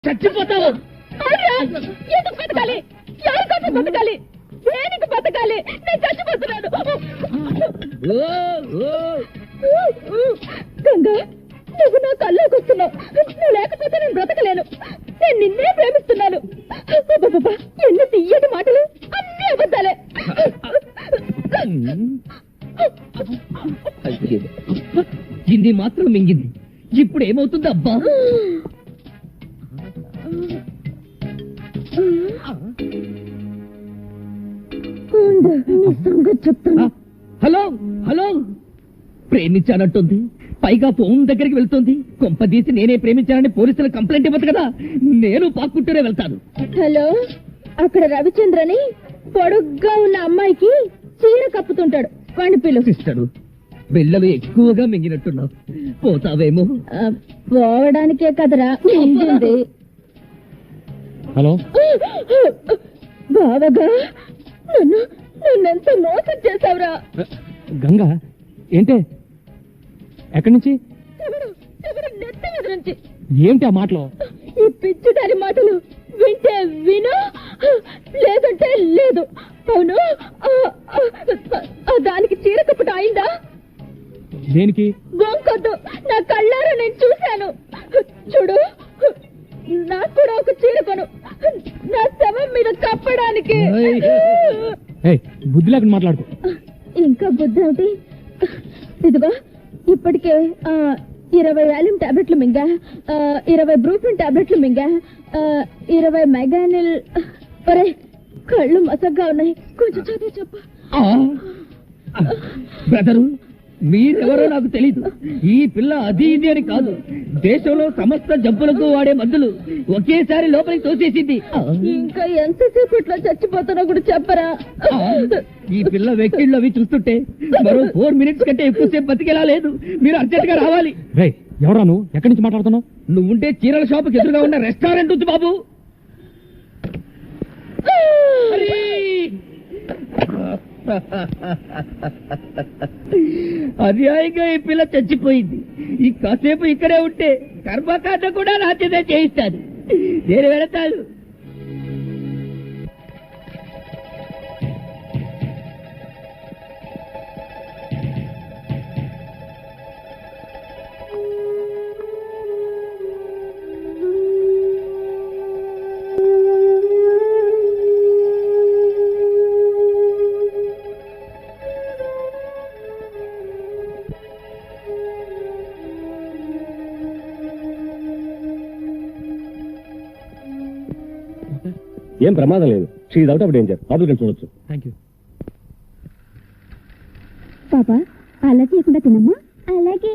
చచ్చిపోతావు. ఎందుకు బతకాలి? ఎవరి కోసం బతకాలి? దేనికి బతకాలి? నేను చచ్చిపోతున్నాను. గంగా, నువ్వు నా కల్లోకి వస్తున్నావు. నువ్వు లేకపోతే నేను బ్రతకలేను. నేను నిన్నే ప్రేమిస్తున్నాను. ఎన్ని తీయటి మాటలు, అన్ని అబద్ధాలే. ఇది మాత్రం మింగింది. ఇప్పుడు ఏమవుతుంది అబ్బా? చెప్తాను. హలో హలో, ప్రేమించానంటుంది, పైగా ఫోన్ దగ్గరికి వెళ్తుంది. కొంపదీసి నేనే ప్రేమించానని పోలీసులు కంప్లైంట్ ఇవ్వదు కదా. నేను పాక్కుంటూనే వెళ్తాను. హలో, అక్కడ రవిచంద్రని పొడుగ్గా ఉన్న అమ్మాయికి చీర కప్పుతుంటాడు. వాడిని పిలు. సిస్టరు, బిళ్ళలు ఎక్కువగా మింగినట్టున్నావు. పోతావేమో. పోవడానికే కదరా మింగింది. హలో బావగా, నన్నెంత మోసం చేశావురా. గంగా, ఏంటే? ఎక్కడి నుంచి? నెత్తి మీద నుంచి. ఏంటి ఆ మాటలు? ఈ పిచ్చిదారి మాటలు వింటే విను, లేదంటే లేదు. అవును, దానికి చీర కప్పట అయిందా? దేనికి? గొంకొద్దు, నా కళ్ళారా నేను చూశాను. చూడు, నాకు కూడా ఒక చీర కొను, నా శవం మీద కప్పడానికి. బుద్ధి లేకుండా మాట్లాడుకో. ఇంకా బుద్ధి ఏమిటి? ఇదిగో, ఇప్పటికే 20 వాల్యూమ్ టాబ్లెట్లు మింగా, 20 బ్రూఫిన్ టాబ్లెట్లు మింగా, 20 మెగానిల్. ఒరే, కళ్ళు మసగ్గా ఉన్నాయి, కొంచెం చదివి చెప్పు. బ్రదరు, మీరెవరో నాకు తెలీదు. ఈ పిల్ల అది ఇది అని కాదు, దేశంలో సమస్త జబ్బులకు వాడే మందులు ఒకేసారి లోపలికి తోసేసింది. ఇంకా ఎంతసేపట్లో చచ్చిపోతానో కూడా చెప్పరా? ఈ పిల్ల వెక్కిళ్ళు అవి చూస్తుంటే మరో 4 మినిట్స్ కంటే ఎక్కువసేపు బతికేలా లేదు. మీరు అర్జెంట్ గా రావాలి. ఎవరా నువ్వు? ఎక్కడి నుంచి మాట్లాడుతున్నావు? నువ్వుంటే చీరల షాపుకి ఎదురుగా ఉన్న రెస్టారెంట్ ఉంది బాబు. అన్యాయంగా ఈ పిల్ల చచ్చిపోయింది. ఈ కాసేపు ఇక్కడే ఉంటే కర్మకాండ కూడా నాట్యతే చేయిస్తాను. నేను వెళతాను. ఏం ప్రమాదం లేదు. She is out of danger. లోపలికి చూడొచ్చు. Thank you. పాపా, అలా చేయకుండా తినమ్మా. అలాగే.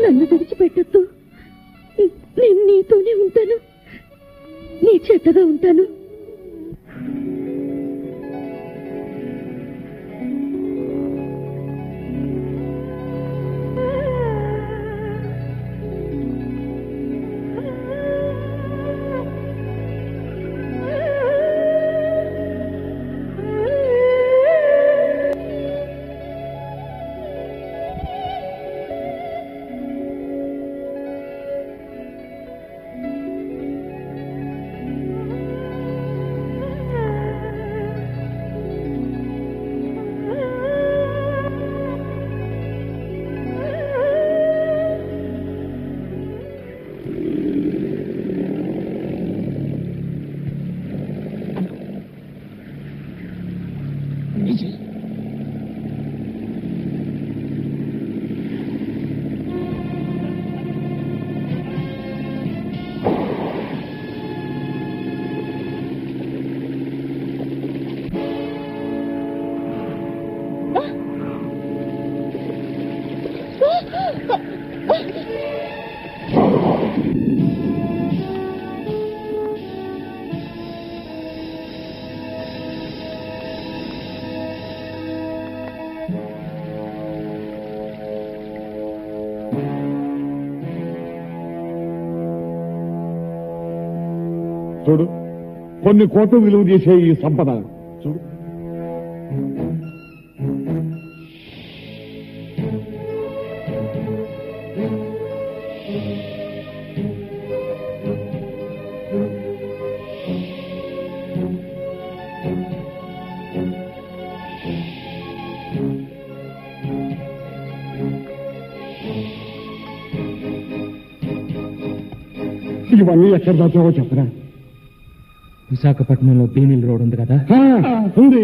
నన్ను విడిచిపెట్టద్దు. నేను నీతోనే ఉంటాను, నీ చేతగా ఉంటాను. చూడు, కొన్ని కోట్లు విలువ చేసే ఈ సంపద చూడు. ఇవన్నీ ఎక్కడ దాచావో చెప్పరా? విశాఖపట్నంలో బీనిల్ రోడ్ ఉంది కదా, ఉంది.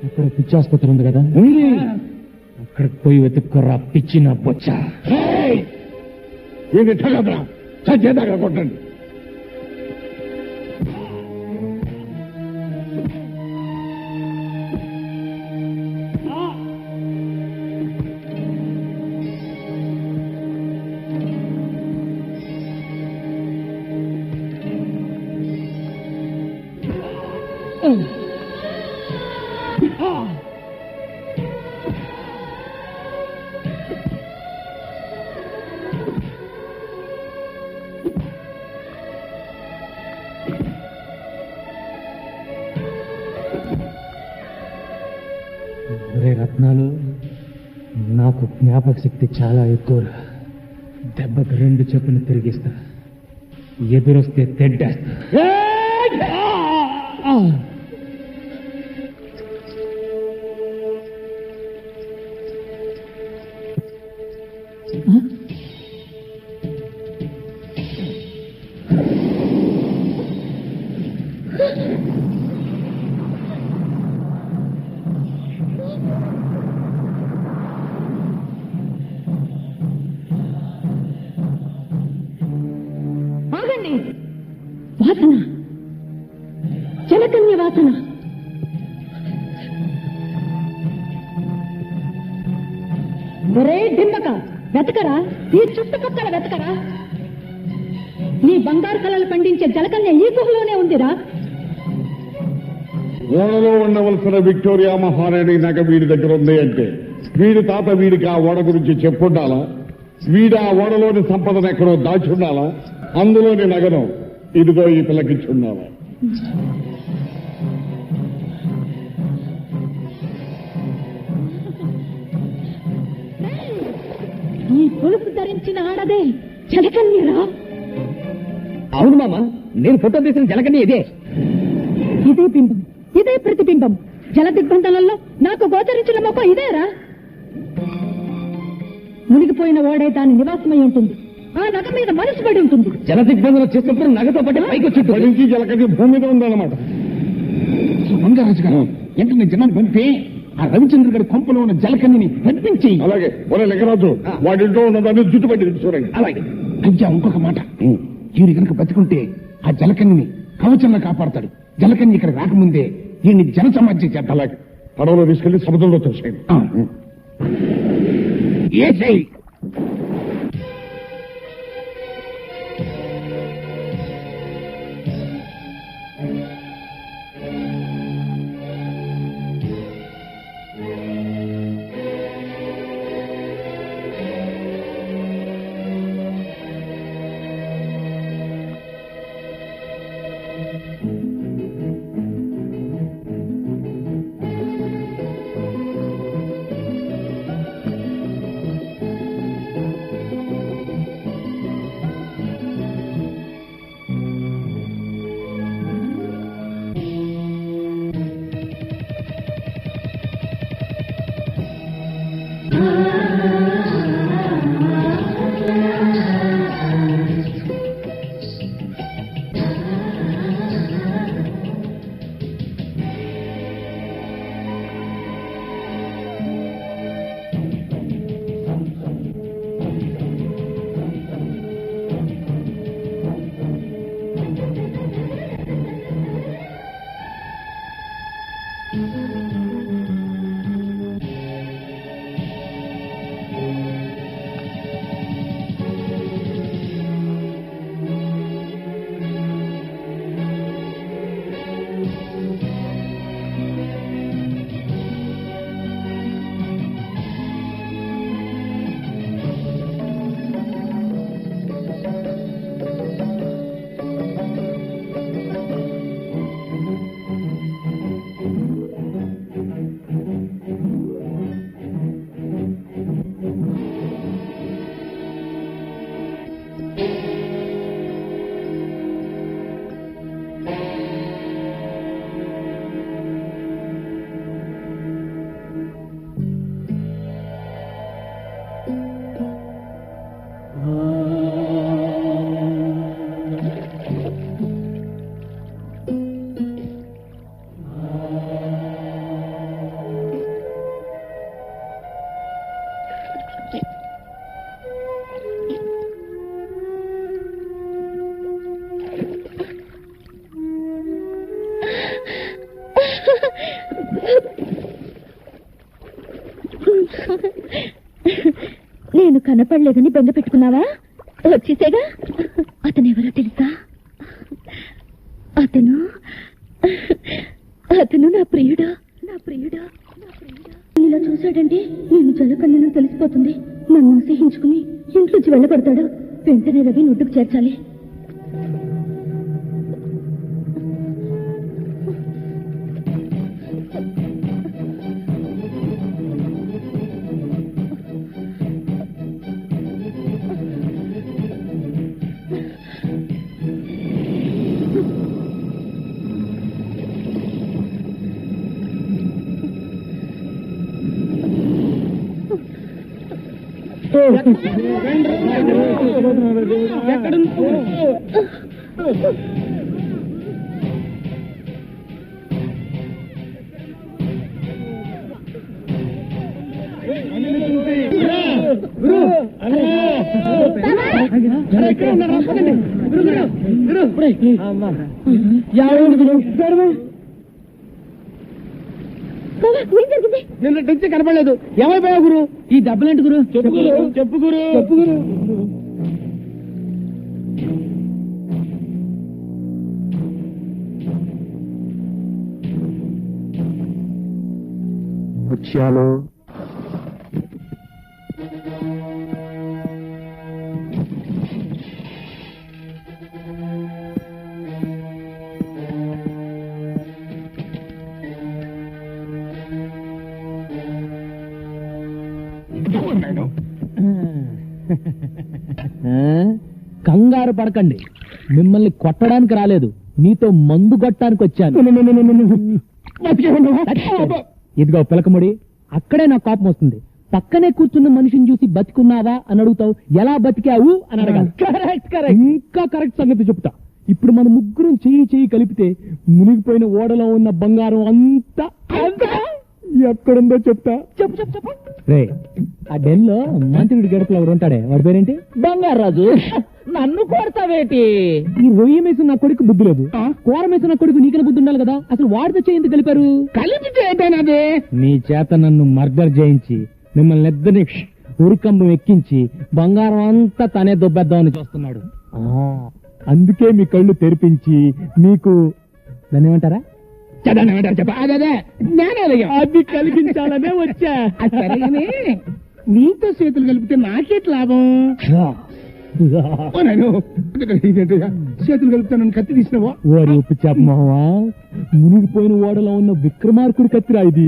అక్కడ పిచ్చి ఆసుపత్రి ఉంది కదా, ఉంది. అక్కడికి పోయి వెతుక్కుర్రా పిచ్చిన బొచ్చ. ఇది కదరా, చచ్చేదాకా కొట్టండి. రత్నాలు, నాకు జ్ఞాపక శక్తి చాలా ఎక్కువ. దెబ్బకు 2 చెప్పులు తిరిగిస్తా, ఎదురొస్తే తెడ్డేస్తా. ఆగండి! వాసన, జలకన్య వాసన. ఒరే డింబక, వెతకరా, ఈ చుట్టుపక్కల వెతకరా. నీ బంగారు కళలు పండించే జలకన్య ఈ గుహలోనే ఉందిరా. ఓడలో ఉండవలసిన విక్టోరియా మహారాణి నగ వీడి దగ్గర ఉంది అంటే వీడి తాత వీడికి ఆ ఓడ గురించి చెప్పుండాలా? వీడు ఆ ఓడలోని సంపదను ఎక్కడో దాచుండాలా? అందులోని నగను ఇదిగో ఈ పిల్లకిచ్చుండాలా? ఈ గొలుసు ధరించిన ఆడదే జలకన్యరా. అవును మామ, నేను ఫోటో తీసిన జలకన్య ఇదే. ఇదే బింబం, ఇదే ప్రతిబింబం. జల దిగ్బంధనంలో నాకు గోచరించిన మొక్క ఇదేరా. మునిగిపోయిన ఓడే దాని నివాసమై ఉంటుంది. ఆ నగ మీద మనసు పడి ఉంటుంది. జల దిగ్బంధనం చేసినప్పుడు నగతో పాటు పైకి వచ్చి పడించి జలకది భూమి మీద ఉందన్నమాట. బంగారాజు గారు వెంటనే జనాన్ని పంపి ఆ రవిచంద్ర గారి కొంపలో ఉన్న జలకన్యని పంపించి. అలాగే ఒరే లింగరాజు, వాడింట్లో ఉన్నదాన్ని జుట్టు పట్టి చూడండి. అలాగే అయ్యా, ఇంకొక మాట, ఈయన కనుక బతికుంటే ఆ జలకన్యని కవచంలో కాపాడతాడు. జలకన్య ఇక్కడ రాకముందే ఈయన్ని జన సమాధ్యం చేద్దాం. అలాగే పడవలో తీసుకెళ్లి సముద్రంలో తోసేయండి. ఏ చెయ్యి నేను కనపడలేదని బెంగ పెట్టుకున్నావా? వచ్చేసేగా. అతనెవరో తెలుసా? అతను నా ప్రియుడు. ఇలా చూశాడంటే నేను జలకన్యను తెలిసిపోతుంది. నన్ను అసహించుకుని ఇంట్లోంచి వెళ్ళగొడతాడు. వెంటనే రవి నొట్టుకు చేర్చాలి. నిన్న నుంచి కనపడలేదు. ఏమైపోయా గురు? ఈ దెబ్బలేంటి గురు? చెప్పు గురు. వచ్చాలో కంగారు పడకండి. మిమ్మల్ని కొట్టడానికి రాలేదు, మీతో మందు కొట్టడానికి వచ్చాను. ఇదిగో పిలకముడి, అక్కడే నా కోపం వస్తుంది. పక్కనే కూర్చున్న మనిషిని చూసి బతికున్నావా అని అడుగుతావు, ఎలా బతికావు అని అడగాలి. ఇంకా కరెక్ట్ సంగతి చెప్తా. ఇప్పుడు మన ముగ్గురం చెయ్యి కలిపితే మునిగిపోయిన ఓడలో ఉన్న బంగారం అంతా ఎక్కడుందో చెప్తా. చెప్పు. రే, ఆ డెన్ లో మంత్రుడి గడపలో ఎవరు ఉంటాడే, వాడి పేరేంటి? బంగారాజు. నన్ను కొడతావేటి? ఈ రొయ్య మేసిన నా కొడుకు బుద్ధి లేదు, కూర మేసిన నా కొడుకు నీకనే బుద్ధి ఉండాలి కదా. అసలు వాడితో చేయంత కలిపారు. కలిపితే నీ చేత నన్ను మర్డర్ చేయించి మిమ్మల్ని ఇద్దరిని ఉరికంబం ఎక్కించి బంగారం అంతా తనే దొబ్బేద్దామని చూస్తున్నాడు. అందుకే మీ కళ్ళు తెరిపించి మీకు దాన్ని ఏమంటారా, అది కలిగించాలనే వచ్చా. నీతో చేతులు కలిపితే నాకేట్ లాభం? చేతులు కలుపుతాను కత్తి తీసినవా? వారి ఉప్పు చెప్పమా, మునిగిపోయిన ఓడలో ఉన్న విక్రమార్కుడి కత్తిరా ఇది.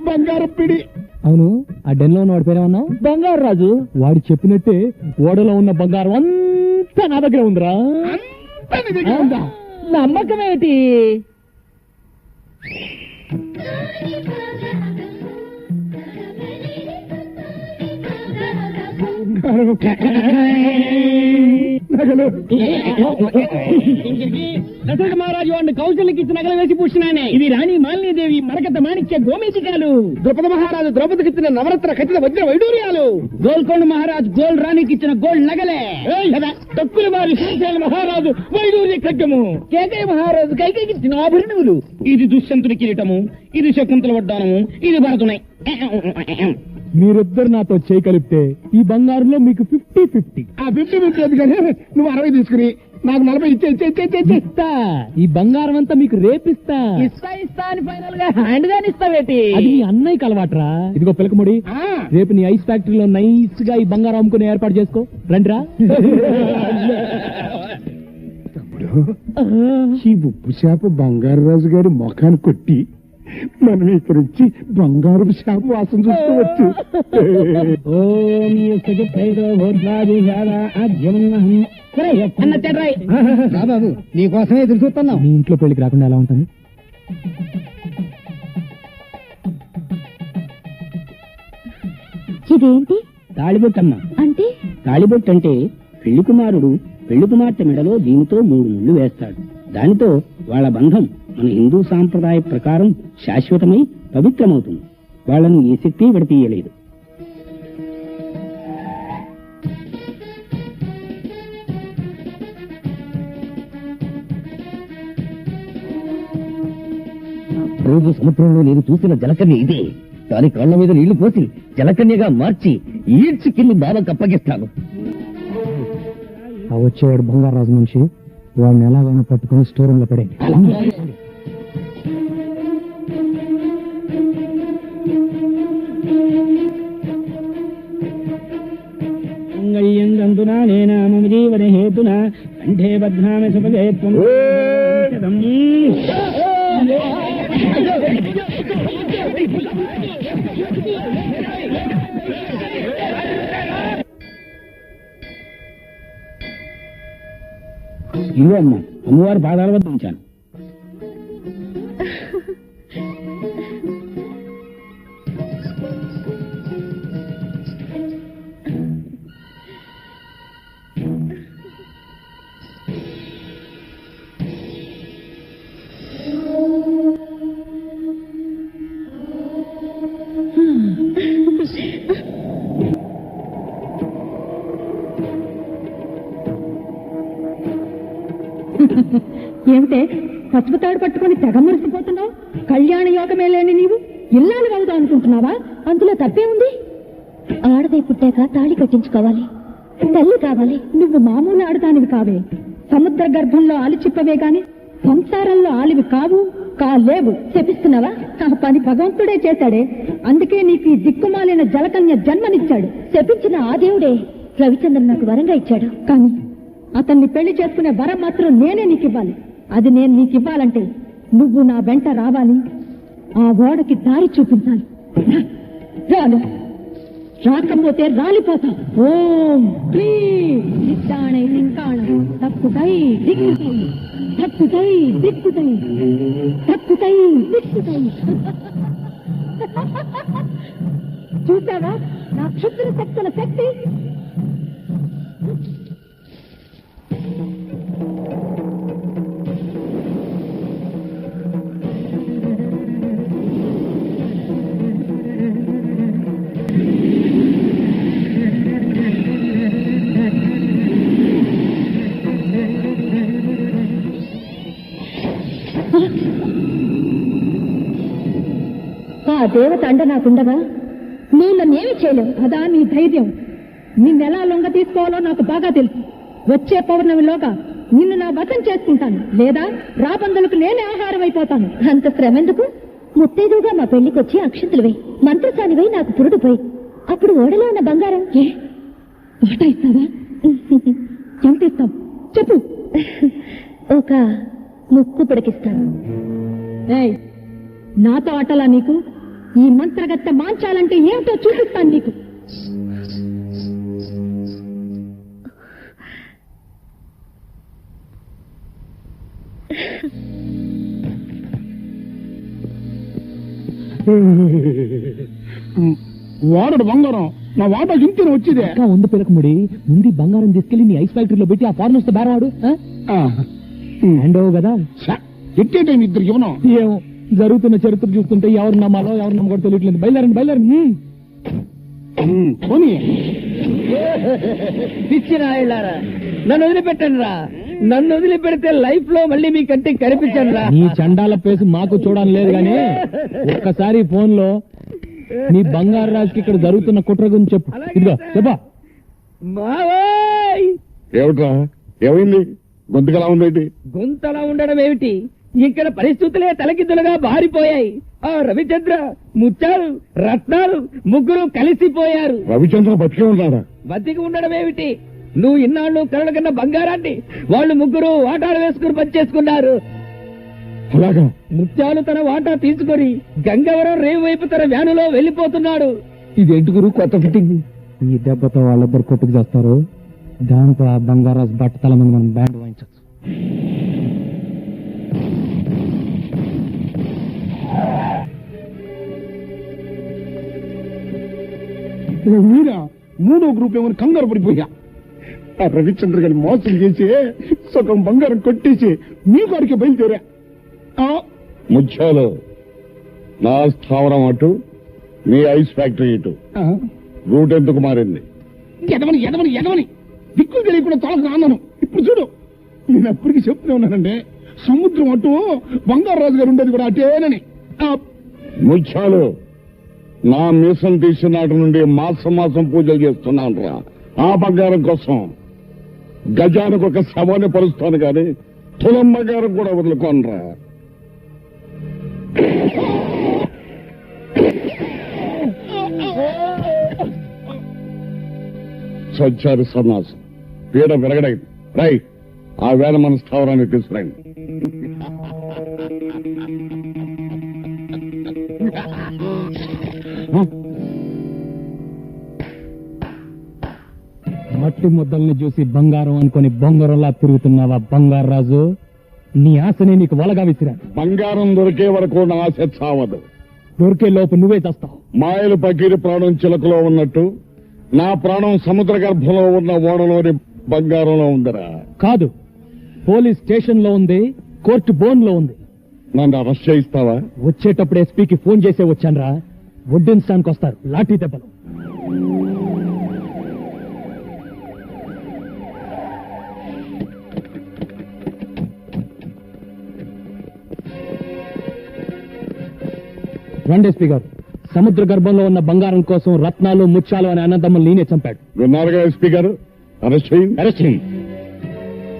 బంగారం పిడి. అవును, ఆ డెన్ లో ఉన్న వాడి పేరేమన్నావు? బంగారు రాజు. వాడు చెప్పినట్టే ఓడలో ఉన్న బంగారం అంతా నా దగ్గర ఉందిరా. నమ్మకమేటి? దశరథ మహారాజు వాడిని కౌశల్యకి ఇచ్చి నగలు వేసి పూసినానే. ఇది రాణి మాలినీదేవి మరకత మాణిక్య గోమేతికాలు. ద్రౌపద మహారాజు ద్రౌపదికి ఇచ్చిన నవరత్న ఖచ్చిత వజ్ర వైడూర్యాలు. గోల్కొండ మహారాజు గోల్డ్ రాణికి ఇచ్చిన గోల్డ్ నగలే. తక్కువ మారి శ్రీశైల మహారాజు వైడూర్య ఖడ్గము. కేకయ్య మహారాజు కైకేయికి ఇచ్చిన ఆభరణములు. ఇది దుష్యంతుడి కిరీటము, ఇది శకుంతల వడ్డానము, ఇది భరతునై. మీరిద్దరు నాతో చేయి కలిపితే ఈ బంగారంలో మీకు 50-50. ఆ 50 కానీ నువ్వు 60 తీసుకుని నాకు 40 ఇస్తా. ఈ బంగారం అంతా మీకు రేపిస్తా. ఇస్తా అని ఫైనల్ గా హ్యాండ్ గాని ఇస్తావేటి? అది నీ అన్నయ్యకి అలవాట్రా. ఇదిగో పిలకముడి, రేపు నీ ఐస్ ఫ్యాక్టరీలో నైస్ గా ఈ బంగారం అమ్ముకుని ఏర్పాటు చేసుకో. రండిరా. ఈ ఉప్పు చేప బంగారు రాజు గారి ముఖాన్ని కొట్టి మనం ఇక్కడ వచ్చి బంగారు చేప వాసన చూసుకోవచ్చు. బాబు, నీకోసమే ఎదురు చూస్తున్నాం. నీ ఇంట్లో పెళ్లికి రాకుండా ఎలా ఉంటాను? ఇదేంటి? తాళిబొట్టమ్మా. అంటే తాళిబొట్టు అంటే పెళ్లి కుమారుడు పెళ్లి కుమార్తె మెడలో దీనితో 3 ముళ్ళు వేస్తాడు. దానితో వాళ్ళ బంధం మన హిందూ సాంప్రదాయ ప్రకారం శాశ్వతమై పవిత్రమవుతుంది. వాళ్ళను ఏ శక్తి విడతీయలేదు. రోజు సముద్రంలో నేను చూసిన జలకన్య ఇదే. దాని కాళ్ళ మీద నీళ్లు పోసి జలకన్యగా మార్చి ఈడ్చికెళ్ళి బాబాకి అప్పగిస్తాను. ఆ వచ్చేవాడు బంగారాజు మనిషి, వాడిని ఎలాగైనా పట్టుకుని స్టోర్ రూమ్ లో పడేయండి. ందునా నేనా మమ జీవన హేతునా కంఠే బధ్నామి సుభగేత్వం. ఇల్లు అమ్మ, అమ్మవారి పాదాల వద్ద ఉంచాను. ఏమిటే పసుపు తాడు పట్టుకుని తెగ మురిసిపోతున్నావు? కళ్యాణ యోగమే లేని నీవు ఇల్లాలు అవుదాం అనుకుంటున్నావా? అందులో తప్పే ఉంది. ఆడదే పుట్టాక తాళి కట్టించుకోవాలి, తల్లి కావాలి. నువ్వు మామూలు ఆడదానివి కావే. సముద్ర గర్భంలో ఆలిచిప్పవే గాని సంసారంలో ఆలివి కాలేవు. చెప్పిస్తున్నావా? ఆ పని భగవంతుడే చేశాడే. అందుకే నీకు ఈ దిక్కుమాలిన జలకన్య జన్మనిచ్చాడు. చెప్పించిన ఆ దేవుడే రవిచంద్ర నాకు వరంగా ఇచ్చాడు. కానీ అతన్ని పెళ్లి చేసుకునే వరం మాత్రం నేనే నీకు ఇవ్వాలి. అది నేను నీకు ఇవ్వాలంటే నువ్వు నా వెంట రావాలి, ఆ ఓడకి దారి చూపించాలి. రాను, రాకపోతే రాలిపోతాం. ఓం నిత్యాణై లింకాణం తక్కుతై దిక్కుతై తక్కుతై దిక్కుతై తక్కుతై దిక్కుతై. చూసావా నా క్షుద్ర శక్తుల శక్తి? ఆ దేవత అండ నాకుండగా నువ్వు నన్నేమి చేయలేవు. అదా నీ ధైర్యం? నిన్నెలా లొంగ తీసుకోవాలో నాకు బాగా తెలుసు. వచ్చే పౌర్ణమిలోగా నిన్ను నా వశం చేసుకుంటాను, లేదా రాబందులకు నేనే ఆహారం అయిపోతాను. అంత శ్రమెందుకు? ముత్తైదుగా మా పెళ్లికొచ్చి అక్షంతలు వేయి, మంత్రసానివై నాకు పురుడు పోయి, అప్పుడు ఓడలో ఉన్న బంగారం వాటా ఇస్తావా? ఎంత ఇస్తాం చెప్పు. ఒక ముక్కు పిడకిస్తాను. నాతో ఆటలా నీకు? ఈ మంత్రగత్తె మాంచాలంటే ఏమిటో చూపిస్తాను నీకు. వాడడు బంగారం నా వాటా చింతన వచ్చేదే. ఉంది పిలకముడి, ముందు బంగారం తీసుకెళ్లి నీ ఐస్ ఫ్యాక్టరీలో పెట్టి ఆ ఫారెనర్స్ తో బేరవాడు. హ్యాండ్ ఓవర్ కదా. ఎట్టే టైం ఇద్దరు ఇవ్వను. ఏమో జరుగుతున్న చరిత్ర చూస్తుంటే ఎవరు నమ్మాలో ఎవరు నమ్మకూడదు తెలియట్లేదు. బయలుదేరండి. పోనీ పిచ్చిన ఇళ్ళారా, నన్ను వదిలిపెట్టండి రా. నన్ను వదిలిపెడితే లైఫ్ లో మళ్ళీ మీ కంటికి కనిపించండి రా. నీ చండాల పేసు మాకు చూడాలని లేదు గానీ ఒక్కసారి ఫోన్ లో నీ బంగారు రాజుకి ఇక్కడ జరుగుతున్న కుట్ర గురించి చెప్పు. ఇదిగో చెప్పా. మావోయ్, ఏమిట్రా, ఏమైంది? గొంతుకలా ఉందేంటి? గొంతలా ఉండడం ఏమిటి? ఇక్కడ పరిస్థితులే తలకిద్దులుగా బారిపోయాయి. ఆ రవిచంద్ర, ముత్యాలు, రత్నాలు ముగ్గురు కలిసిపోయారు. రవిచంద్ర బతికే ఉన్నాడా? బతికి ఉండడం ఏమిటి? నువ్వు ఇన్నాళ్ళు కరణ కన్నా బంగారాన్ని వాళ్ళు ముగ్గురు వాటాలు వేసుకుని పనిచేసుకున్నారు. అలాగా? ముత్యాలు తన వాటా తీసుకొని గంగవరం రేవు వైపు తన వ్యానులో వెళ్లిపోతున్నాడు. ఇదేంటి గురు కొత్త ఫిట్టింగ్? ఈ దెబ్బతో వాళ్ళిద్దరు కొట్టుకు చేస్తారు. దాంతో ఆ బంగారాజు బట్టతల మీద మనం బ్యాండ్ వాయించచ్చు. మీరా మూడో గ్రూప్ ఏమని కంగారు పడిపోయా. ఆ రవిచంద్ర గారిని మోసం చేసి సగం బంగారం కొట్టేసి మీ గారికి బయలుదేరా. ముత్యాలు, నా స్థావరం అటు, నీ ఐస్ ఫ్యాక్టరీ ఇటు. రూట్ ఎందుకు మారింది? ఎదవని ఎదవని ఎదవని దిక్కులు తెలియకుండా తోలకు రాన్నాను. ఇప్పుడు చూడు, నేను అప్పటికి చెప్తూనే ఉన్నానండి, సముద్రం అటు బంగారాజు గారు ఉండేది కూడా అటేనని. ముత్యాలు, నా మీసం తీసిన నాటి నుండి మాసం మాసం పూజలు చేస్తున్నాను రా. ఆ బంగారం కోసం గజానికి ఒక శవాన్ని పరుస్తాను కానీ తులం బంగారం కూడా వదులుకోనరా. సచ్చారు సన్నాసం పీడ విరగడైంది. రై ఆ వేళ మన స్థావరాన్ని తీసుకురండి. మట్టి ముద్దల్ని చూసి బంగారం అనుకుని బొంగరంలా తిరుగుతున్నావా బంగారు రాజు? నీ ఆశని నీకు వలగా విసిరా. బంగారం దొరికే వరకు నా ఆశ చావదు. దొరికే లోపు నువ్వే చేస్తావు. మాయలు పకీరి ప్రాణం చిలకలో ఉన్నట్టు నా ప్రాణం సముద్ర గర్భంలో ఉన్న ఓడలోని బంగారంలో ఉందిరా. కాదు, పోలీస్ స్టేషన్ లో ఉంది, కోర్టు బోన్ లో ఉంది. నన్ను అరెస్ట్ చేయిస్తావా? వచ్చేటప్పుడు ఎస్పీకి ఫోన్ చేసే వచ్చానరా. వడ్డించడానికి వస్తారు లాఠీ దెబ్బలు. రండి ఎస్పీ గారు. సముద్ర గర్భంలో ఉన్న బంగారం కోసం రత్నాలు ముత్యాలు అనే అన్నదమ్ములు నేనే చంపాడు. విన్నారుగా ఎస్పీ గారు, అరెస్ట్ చేయండి.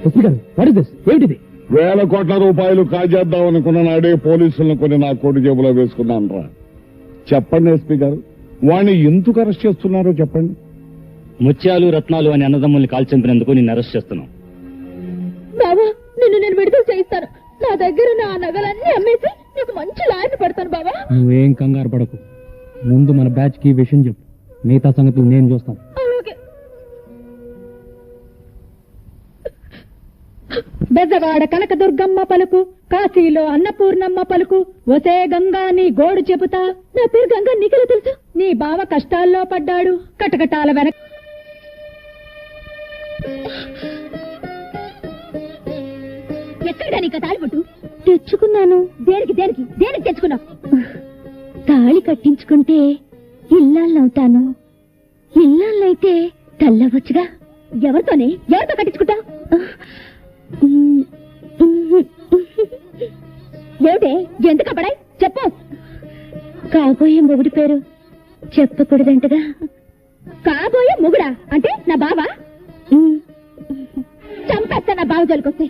ఎస్పీ గారు, వాట్ ఇస్ దిస్? ఏమిటిది? 1,000 కోట్ల రూపాయలు కాజేద్దాం అనుకున్న నాడే పోలీసులను కొన్ని నా కోటి జేబులో వేసుకున్నాను రా. చెప్పండి ఎస్పీ గారు, వాణ్ణి ఎందుకు అరెస్ట్ చేస్తున్నారో చెప్పండి. ముత్యాలు రత్నాలు అనే అన్నదమ్ముల్ని కాల్చంపినందుకు నిన్ను అరెస్ట్ చేస్తున్నాం. బావా, నిన్ను నేను విడుదల చేయిస్తాను. నా దగ్గర నా నగలన్నీ అమ్మేసి నీకు మంచి లాయర్ని పడతాను బావా. నువ్వేం కంగారు పడకు. ముందు మన బ్యాచ్ కి విషయం చెప్పు, మిగతా సంగతులు నేను చూస్తాను. అలాగే. బెజవాడ కనకదుర్గమ్మ పలుకు, కాశీలో అన్నపూర్ణమ్మ పలుకు, ఒసే గంగా నీ గోడు చెబుతా. నా పేరు గంగా, నీకెలా తెలుసు? నీ బావ కష్టాల్లో పడ్డాడు, కటకటాల వెనక. ఎక్కడా నీకు తాళిబొట్టు? తెచ్చుకున్నాను. దేనికి దేనికి దేనికి తెచ్చుకున్నావు? తాళి కట్టించుకుంటే ఇల్లాలవుతాను, ఇల్లాలైతే తల్లవచ్చుగా. ఎవరితోనే? ఎవరితో కట్టించుకుంటావు? ఏమిటే ఎందుకు పడాయి? చెప్పు. కాబోయే మొగుడి పేరు చెప్పకూడదంటగా. కాబోయే మొగుడా అంటే నా బావా? చంపేస్తా నా బావ జోలికొస్తే.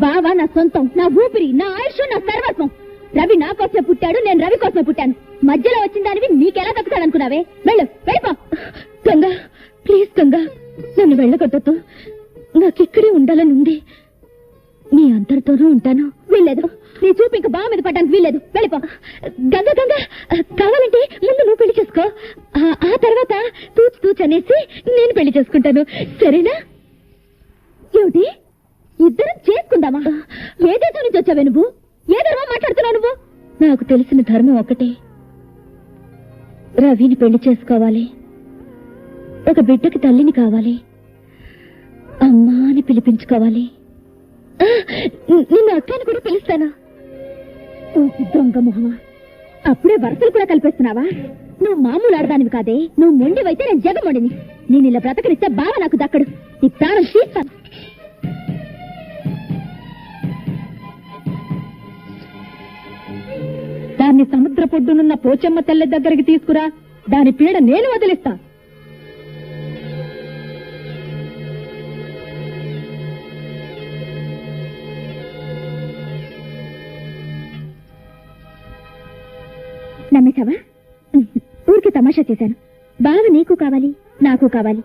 బావా నా సొంతం, నా ఊపిరి, నా ఆయుష్, నా సర్వస్వం. రవి నా కోసమే పుట్టాడు, నేను రవి కోసమే పుట్టాను. మధ్యలో వచ్చిన దానివి నీకెలా దక్కుతాడనుకున్నావే? వెళ్ళు, వెళ్ళిపో. గంగా ప్లీజ్ గంగా, నన్ను వెళ్ళగొట్టొద్దు. నాకిక్కడే ఉండాలని ఉంది. నీ అందరితోనూ ఉంటాను. వీల్లేదు, నీ చూపు ఇంకా బావ మీద పడ్డానికి వీల్లేదు. వెళ్ళిపో. గంగా గంగా, కావాలంటే ముందు నువ్వు పెళ్లి చేసుకో, ఆ తర్వాత తూచు తూచు అనేసి నేను పెళ్లి చేసుకుంటాను, సరేనా? ఏమిటి, ఇద్దరం చేసుకుందామా? ఏ దేశం నుంచి వచ్చావే నువ్వు? ఏ ధర్మం మాట్లాడుతున్నావు నువ్వు? నాకు తెలిసిన ధర్మం ఒకటే, రవిని పెళ్లి చేసుకోవాలి, ఒక బిడ్డకి తల్లిని కావాలి, అమ్మా అని పిలిపించుకోవాలి. నిన్ను అక్కని కూడా పిలుస్తాను. దొంగ మొహమా, అప్పుడే వరసలు కూడా కల్పిస్తున్నావా? నువ్వు మామూలు ఆడదానివి కాదే, నువ్వు మొండివైతే నేను జగమొండిని. నేను ఇలా బ్రతకనిస్తే బావ నాకు దక్కడు, నీ ప్రాణం తీస్తాను. దాన్ని సముద్ర పొడ్డునున్న పోచమ్మ తల్లి దగ్గరికి తీసుకురా, దాని పీడ నేను వదిలిస్తా. నమ్మేశావా? ఊరికి తమాషా చేశాను. బావ నీకు కావాలి, నాకు కావాలి.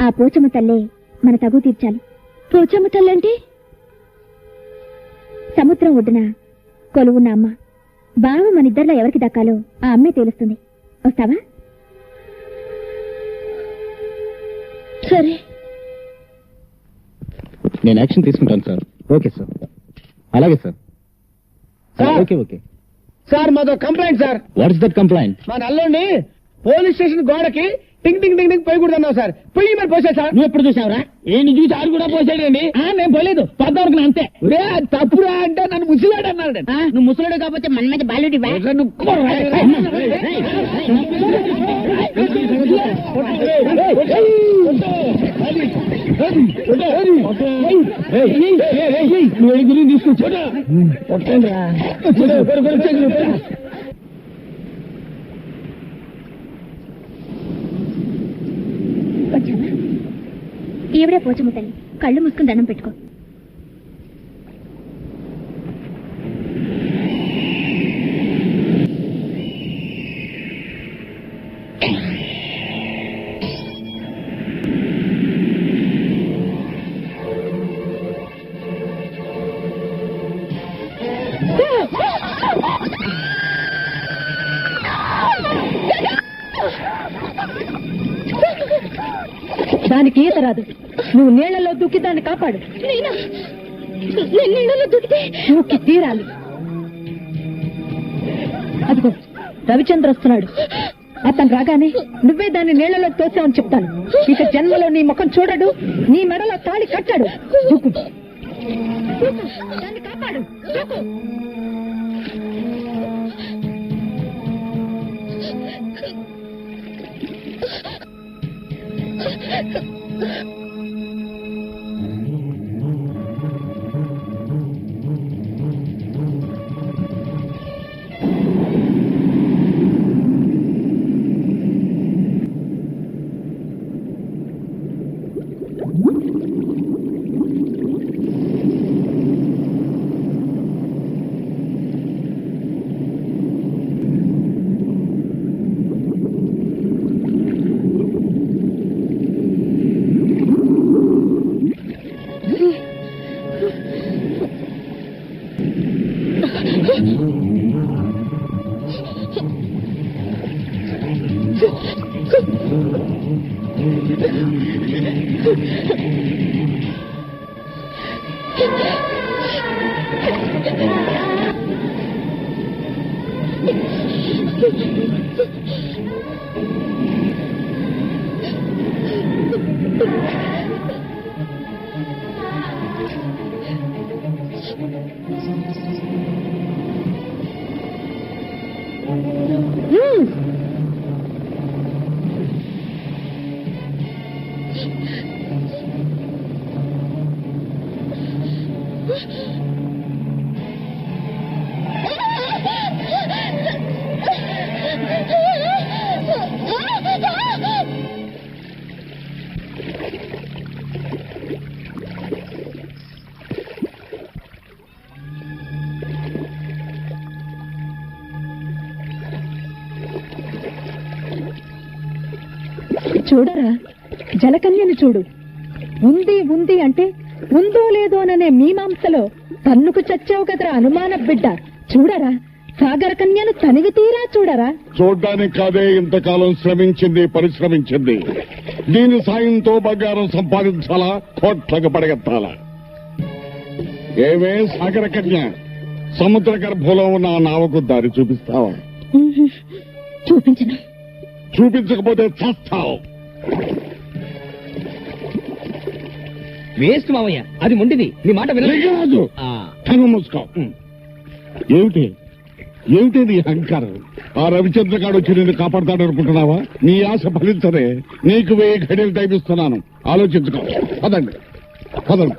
ఆ పోచమ్మ తల్లే మన తగు తీర్చాలి. పోచమ్మ తల్లి అంటే సముద్రం ఒడ్డున కొలువున్న అమ్మ. బావ మన ఇద్దరిలో ఎవరికి దక్కాలో ఆ అమ్మే తెలుస్తుంది. వస్తావా? సరే, నేను యాక్షన్ తీసుకుంటాను సార్. Okay sir. అలాగే సార్. ఓకే ఓకే సార్, మాతో complaint sir. What is that complaint? మా నల్లుడిని పోలీస్ స్టేషన్ గోడకి టింగ్ టింగ్ టింగ్ టింగ్ పోయకూడదన్నావు సార్. పొయ్యి మరి పోసా సార్. నువ్వు ఎప్పుడు చూసావురా? ఏంటి చూసి ఆడు కూడా పోసాడండి. నేను పోలేదు, పద్దావరకు అంతే. తప్పురా అంటే నన్ను ముసిలాడు అన్నాడు. నువ్వు ముసలుడు కాకపోతే మన మీద బాలుడి. ఈవిడే పోచమ్మ తల్లి. కళ్ళు మూసుకుని దండం పెట్టుకో. దానికి ఈత రాదు. నువ్వు నీళ్లలో దూకి దాన్ని కాపాడు. నీళ్ళలో దూకితే దూకి తీరాలి. అదిగో రవిచంద్ర వస్తున్నాడు. అతను రాగానే నువ్వే దాన్ని నీళ్లలో తోసావని చెప్తాను. ఇక జన్మలో నీ ముఖం చూడడు, నీ మెడలో తాళి కట్టాడు. దూకు, దాన్ని కాపాడు. దూకు. చూడరా, జలకన్యను చూడు. ఉంది ఉంది అంటే ఉందో లేదోననే మీమాంసలో తన్నుకు చచ్చావు కదరా అనుమాన బిడ్డ. చూడరా, సాగర కన్యను తనివి తీరా చూడరా. చూడ్డానికి కాదే ఇంతకాలం శ్రమించింది, పరిశ్రమించింది. దీని సాయంతో బంగారం సంపాదించాలా, కోట్లకు పడగెత్తాలా? ఏమే సాగర కన్య, సముద్ర గర్భంలో ఉన్న ఆ నావకు దారి చూపిస్తావా? చూపించను. చూపించకపోతే చస్తావు. వేస్ట్ మావయ్య, అది ముండిది. నీ మాట లింగరాజు, కన్ను మూసుకో. ఏమిటి ఏమిటి నీ అహంకారం? ఆ రవిచంద్రగాడు వచ్చి నిన్ను కాపాడతాడు అనుకుంటున్నావా? నీ ఆశ ఫలించదే. నీకు 1000 ఘడియలు టైం ఇస్తున్నాను, ఆలోచించుకో. పదండి పదండి.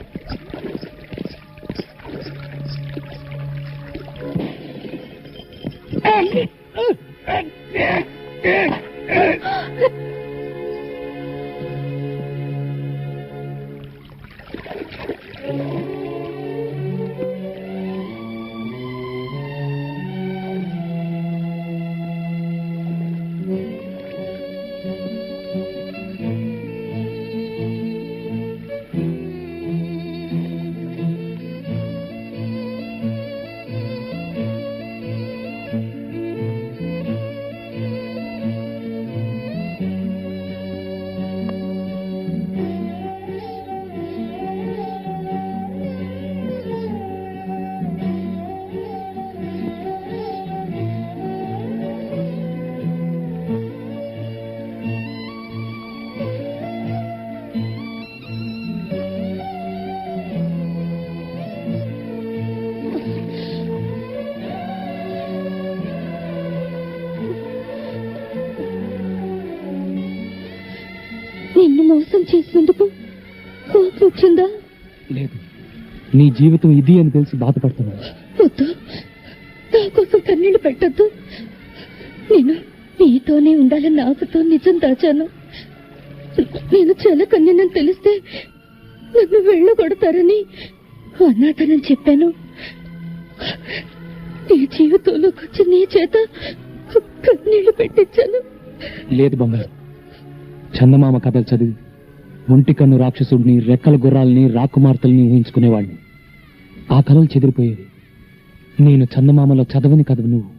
నిన్ను మోసం చేసినందుకు కోపం వచ్చిందా? లేదు, నీ జీవితం ఇది అని తెలిసి బాధపడుతున్నాను. వద్దు, నా కోసం కన్నీళ్లు పెట్టద్దు. నేను నీతోనే ఉండాలని ఆశతో నిజం దాచాను. నేను జలకన్యనని తెలిస్తే నన్ను వెళ్ళగొడతారని అన్నాటనని చెప్పాను. నీ జీవితంలోకి వచ్చి నీ చేత కన్నీళ్లు పెట్టించాను. లేదు బంగారు, చందమామ కథలు చదివి ఒంటి కన్ను రాక్షసుడిని, రెక్కల గుర్రాలని, రాకుమార్తెల్ని ఊహించుకునేవాడిని. ఆ కళలు చెదిరిపోయేవి. నేను చందమామలో చదవని కథవు నువ్వు,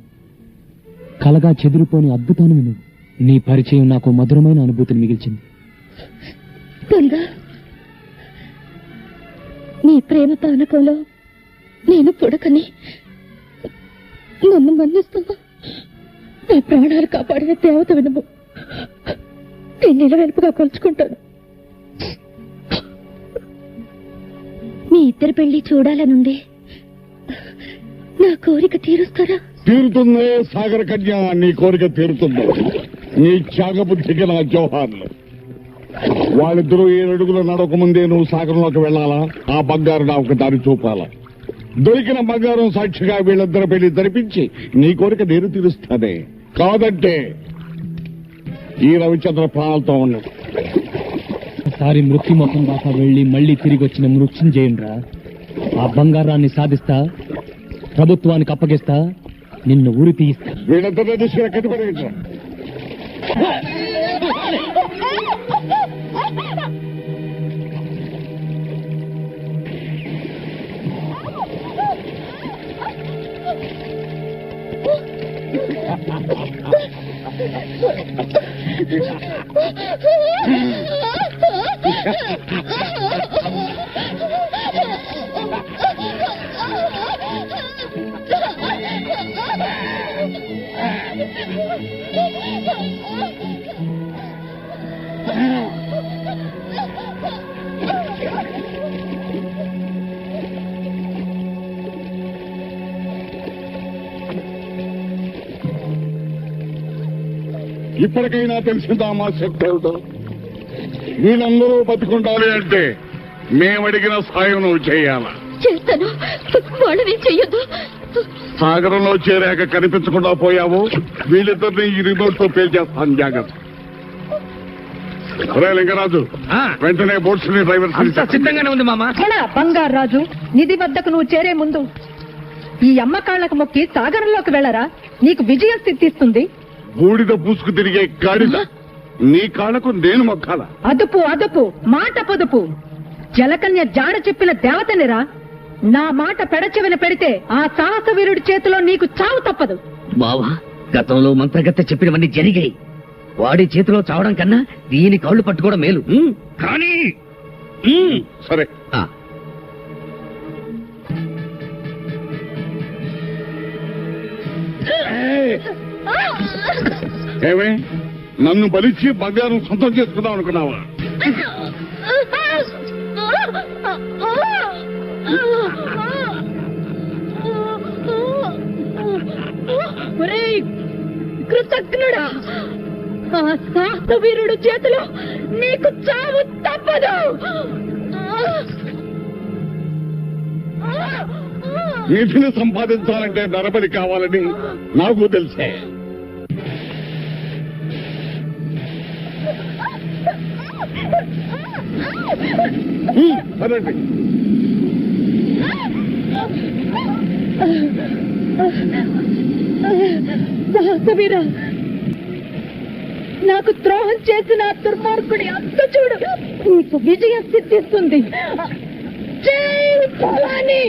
కలగా చెదిరిపోని అద్భుతాన్ని నువ్వు. నీ పరిచయం నాకు మధురమైన అనుభూతిని మిగిల్చింది. గంగా, నీ ప్రేమ పానకంలో నేను పుడకని నన్ను మన్నిస్తావా? నా ప్రాణాలు కాపాడిన దేవత వినుము. నేను నిలవెలుపుగా కొలుచుకుంటాను. మీ ఇద్దరి పెళ్లి చూడాలనుంది. నా కోరిక తీరుస్తారా? తీరుతుందే సాగర కన్య, నీ కోరిక తీరుతుందో. నీ త్యాగబుద్ధికి నా జోహార్లు. వాళ్ళిద్దరూ 7 అడుగులు నడక ముందే నువ్వు సాగరంలోకి వెళ్లాలా? ఆ బంగారు నాకు దారి చూపాలా? దొరికిన బంగారం సాక్షిగా వీళ్ళిద్దరు పెళ్లి జరిపించి నీ కోరిక నేను తీరుస్తానే. కాదంటే ఈ రవిచంద్ర ప్రాణాలతో ఉన్నాడు. ఒకసారి మృత్యుముఖం దాకా వెళ్లి మళ్లీ తిరిగి వచ్చిన మృత్యుంజయునిరా. ఆ బంగారాన్ని సాధిస్తా, ప్రభుత్వానికి అప్పగిస్తా, నిన్ను ఉరి తీయిస్తా. వీళ్ళిద్దరిని తీసుకుని కట్టుబడి ఇప్పటికైనా తెలిసిందా మా శక్తి ఏమిటో? వీళ్ళందరూ బతుకుండాలి అంటే మేమడిగిన సాయం నువ్వు చేయాలా? చేస్తాను. వాళ్ళని చెయ్యొద్దు. సాగరంలో చేరాక కనిపించకుండా పోయావు. వీళ్ళిద్దరిని ఈ రిమోట్ తో పేల్చేస్తాను, జాగ్రత్త. లింగరాజు, వెంటనే బోట్స్ ని డ్రైవర్స్ సిద్ధంగానే ఉంది మామ. బంగారు రాజు, నిధి వద్దకు నువ్వు చేరే ముందు ఈ అమ్మకాళ్లకు మొక్కి సాగరంలోకి వెళ్లరా. నీకు విజయం సిద్ధిస్తుంది. బూడిద పూసుకు తిరిగే గాడిద నీ కాళ్ళకు నేను మొక్కాల? అదుపు అదుపు, మాట పొదుపు. జలకన్య జాడ చెప్పిన దేవతనిరా. నా మాట పెడచెవిన పెడితే ఆ సాహస వీరుడి చేతిలో నీకు చావు తప్పదు. బావా, గతంలో మంత్రగత్తె చెప్పినవన్నీ జరిగాయి. వాడి చేతిలో చావడం కన్నా దీని కాళ్ళు పట్టుకోవడం మేలు. కానీ సరే, ఏమే నన్ను బలిచ్చి బంగారం సొంతం చేసుకుందాం అనుకున్నావా? కృతజ్ఞుడా, ఆ సాహస వీరుడు చేతిలో నీకు చావు తప్పదు. నిధిని సంపాదించాలంటే నరబలి కావాలని నాకు తెలిసే. సరేండి, సాహసవీర, నాకు ద్రోహం చేసిన ఆ దుర్మార్గుడి అంత చూడు. నీకు విజయం సిద్ధిస్తుంది. జై భవాని.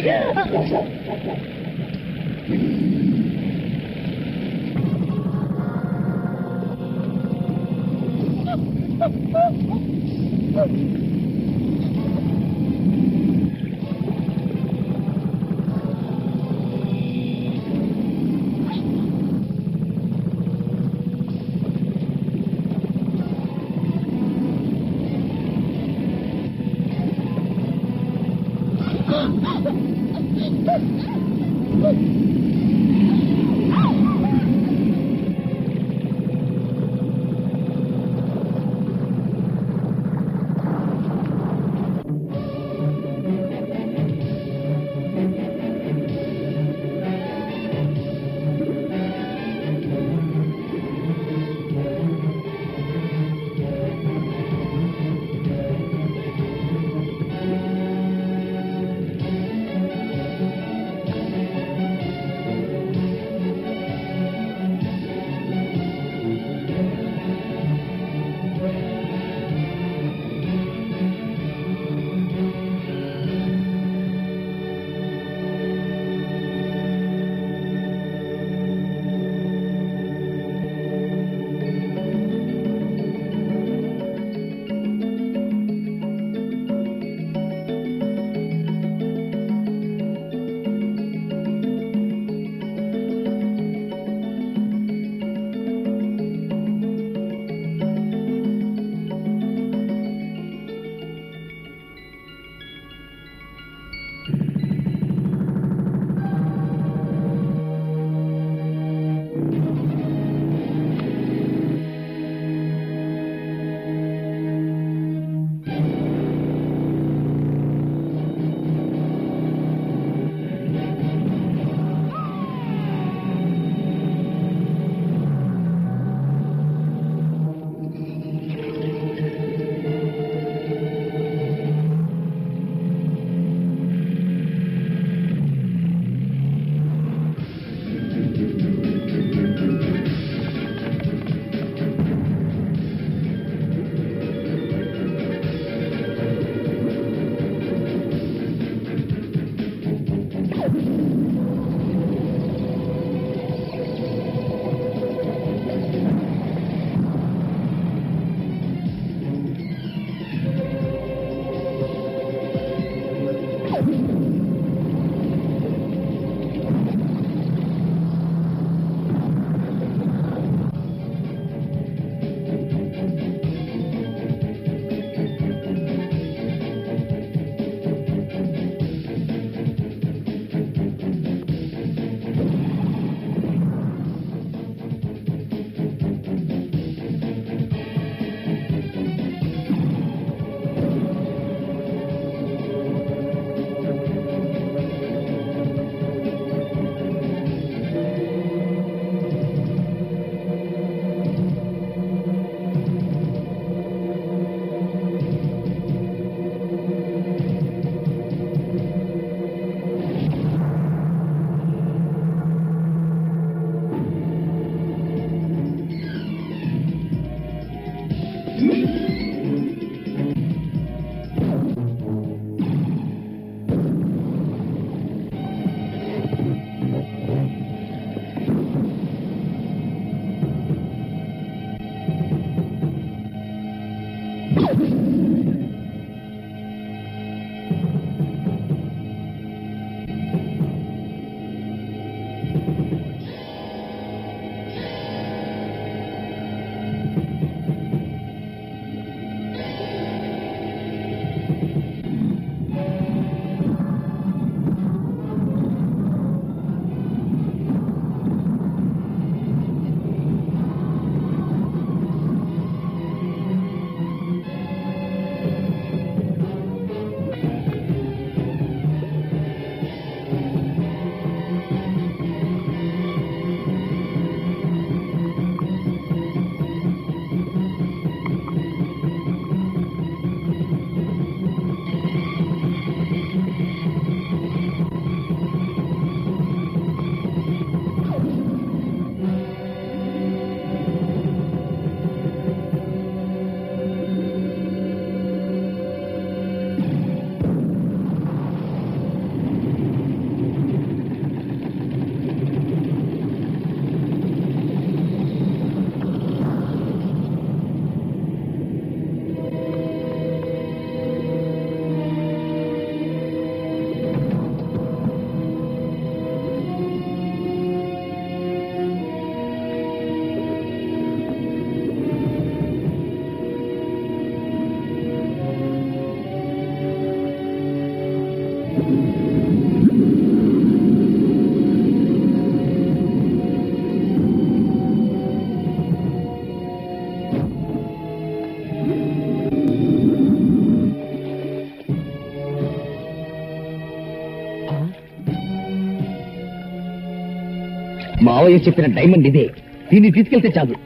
మావయ్య చెప్పిన డైమండ్ ఇదే, దీన్ని తీసుకెళ్తే చాలు.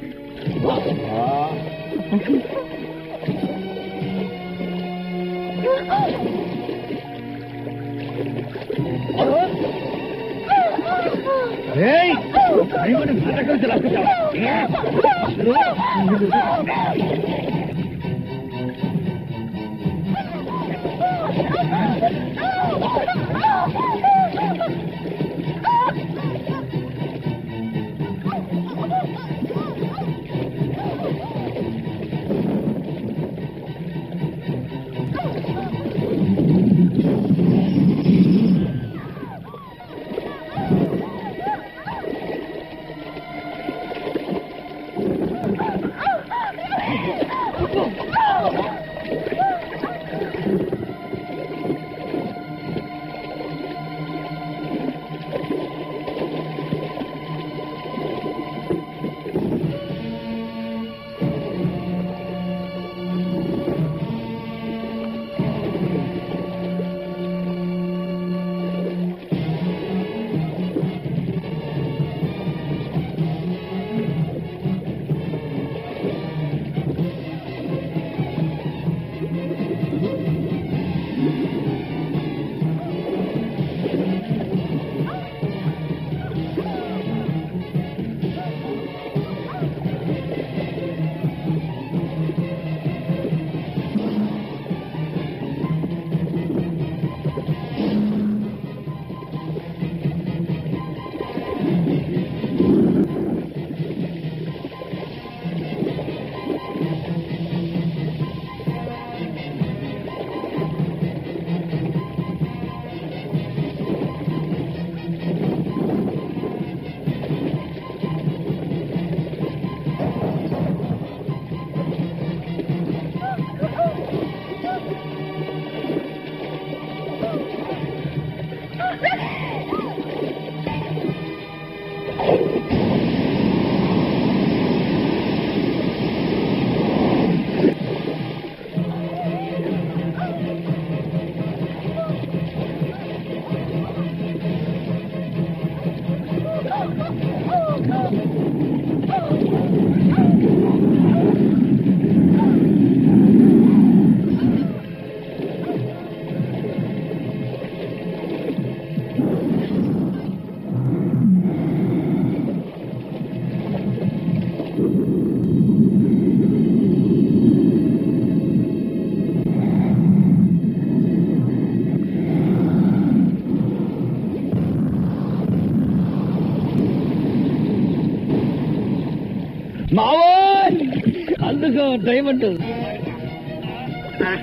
అందుకో డైమండ్.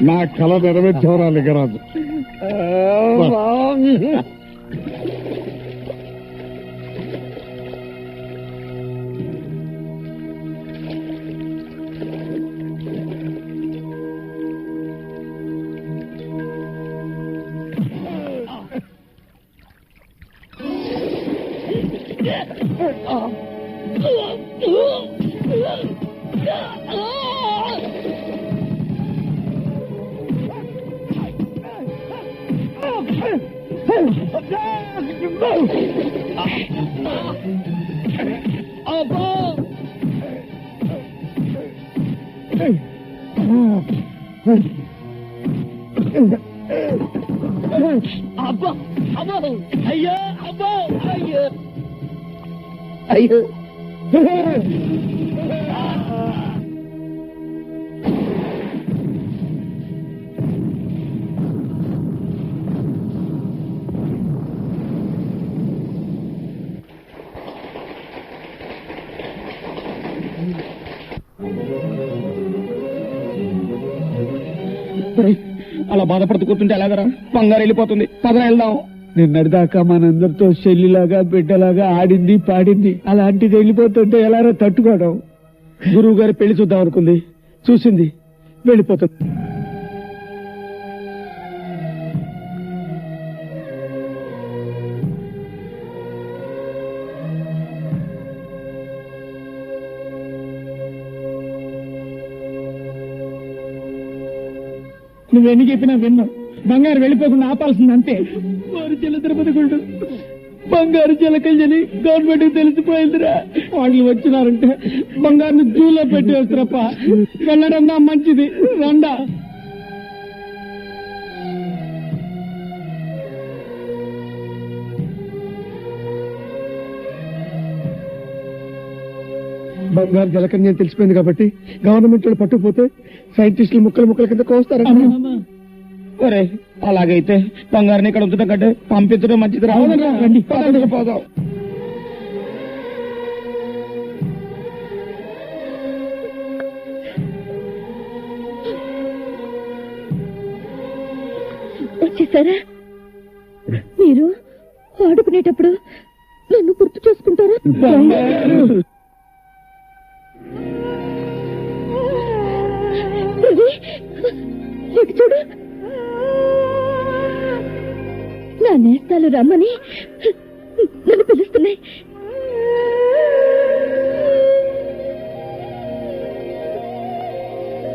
నా కళ నెరవేర్చేవరా లింగరాజు. అబ్బా అబ్బో అయ్యో అబ్బో అయ్యో అయ్యో అలా బాధపడుతూ కూర్చుంటే ఎలాగరా? బంగారు వెళ్ళిపోతుంది. పదరా వెళ్దాం. నిన్నటిదాకా మనందరితో చెల్లిలాగా బిడ్డలాగా ఆడింది పాడింది, అలాంటిది వెళ్ళిపోతుంటే ఎలారా తట్టుకోవడం? గురువు గారి పెళ్లి చూద్దాం అనుకుంది, చూసింది, వెళ్ళిపోతుంది. నువ్వెన్ని చెప్పినా విన్నావు. బంగారు వెళ్ళిపోకుండా ఆపాల్సింది అంతే. వారు చిల్ల తిరుపతి గుండు బంగారు చిలకల్ని గవర్నమెంట్ తెలిసిపోయిందిరా. వాళ్ళు వచ్చినారంటే బంగారుని జూలో పెట్టి వస్తారప్ప. వెళ్ళడం మంచిది. రండా. బంగారు జలకన్య తెలిసిపోయింది కాబట్టి గవర్నమెంట్ వాళ్ళు పట్టుకుపోతే సైంటిస్టులు ముక్కలు ముక్కల కింద కోస్తారు. ఒరే అలాగైతే బంగారుని ఇక్కడ ఉంచడం కంటే పంపించడం మంచిది. రండి పోదాం. వచ్చేసారా? మీరు ఆడుకునేటప్పుడు నన్ను గుర్తు చేసుకుంటారా? ఇటు చూడు, నా నేస్తాలు రమ్మని నన్ను పిలుస్తున్నాయి.